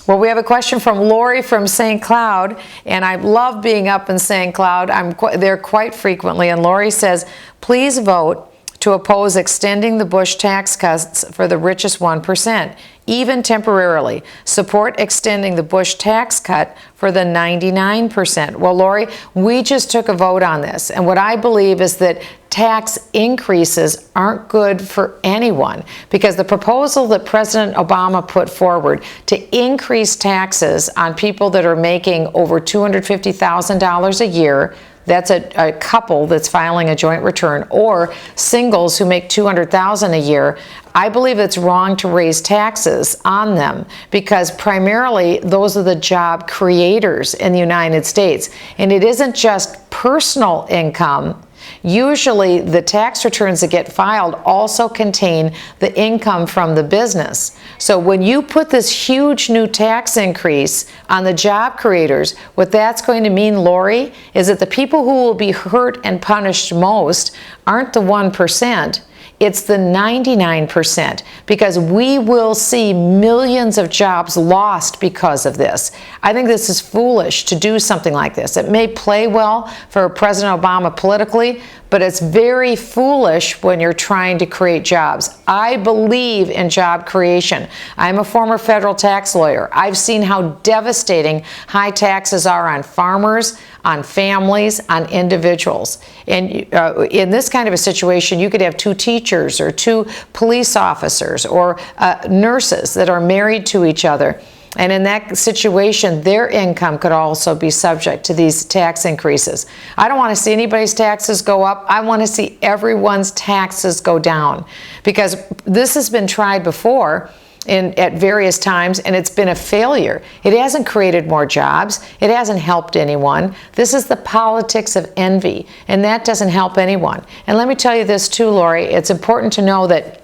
Well, we have a question from Lori from St. Cloud, and I love being up in St. Cloud. I'm there quite frequently, and Lori says, please vote to oppose extending the Bush tax cuts for the richest 1%, even temporarily. Support extending the Bush tax cut for the 99%. Well, Lori, we just took a vote on this, and what I believe is that tax increases aren't good for anyone, because the proposal that President Obama put forward to increase taxes on people that are making over $250,000 a year, that's a couple that's filing a joint return, or singles who make $200,000 a year. I believe it's wrong to raise taxes on them, because primarily those are the job creators in the United States. And it isn't just personal income. Usually the tax returns that get filed also contain the income from the business. So when you put this huge new tax increase on the job creators, what that's going to mean, Lori, is that the people who will be hurt and punished most aren't the 1%. It's the 99%, because we will see millions of jobs lost because of this. I think this is foolish to do something like this. It may play well for President Obama politically, but it's very foolish when you're trying to create jobs. I believe in job creation. I'm a former federal tax lawyer. I've seen how devastating high taxes are on farmers, on families, on individuals. And in this kind of a situation, you could have 2 teachers or 2 police officers or nurses that are married to each other. And in that situation, their income could also be subject to these tax increases. I don't want to see anybody's taxes go up. I want to see everyone's taxes go down, because this has been tried before at various times, and it's been a failure. It hasn't created more jobs. It hasn't helped anyone. This is the politics of envy, and that doesn't help anyone. And let me tell you this too, Lori, it's important to know that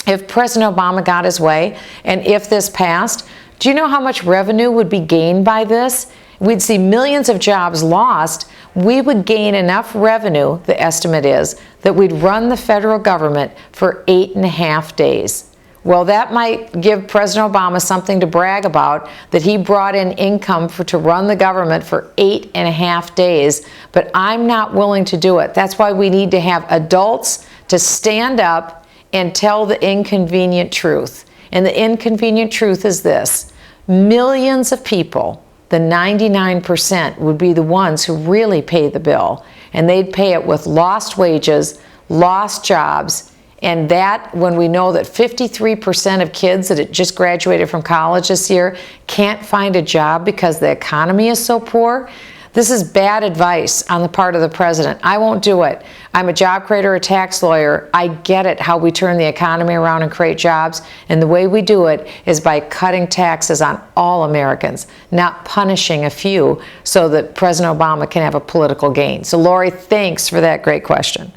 if President Obama got his way, and if this passed, do you know how much revenue would be gained by this? We'd see millions of jobs lost. We would gain enough revenue, the estimate is, that we'd run the federal government for 8.5 days. Well, that might give President Obama something to brag about, that he brought in income to run the government for 8.5 days, but I'm not willing to do it. That's why we need to have adults to stand up and tell the inconvenient truth. And the inconvenient truth is this: millions of people, the 99%, would be the ones who really pay the bill. And they'd pay it with lost wages, lost jobs, and that when we know that 53% of kids that had just graduated from college this year can't find a job because the economy is so poor. This is bad advice on the part of the president. I won't do it. I'm a job creator, a tax lawyer. I get it, how we turn the economy around and create jobs. And the way we do it is by cutting taxes on all Americans, not punishing a few so that President Obama can have a political gain. So, Lori, thanks for that great question.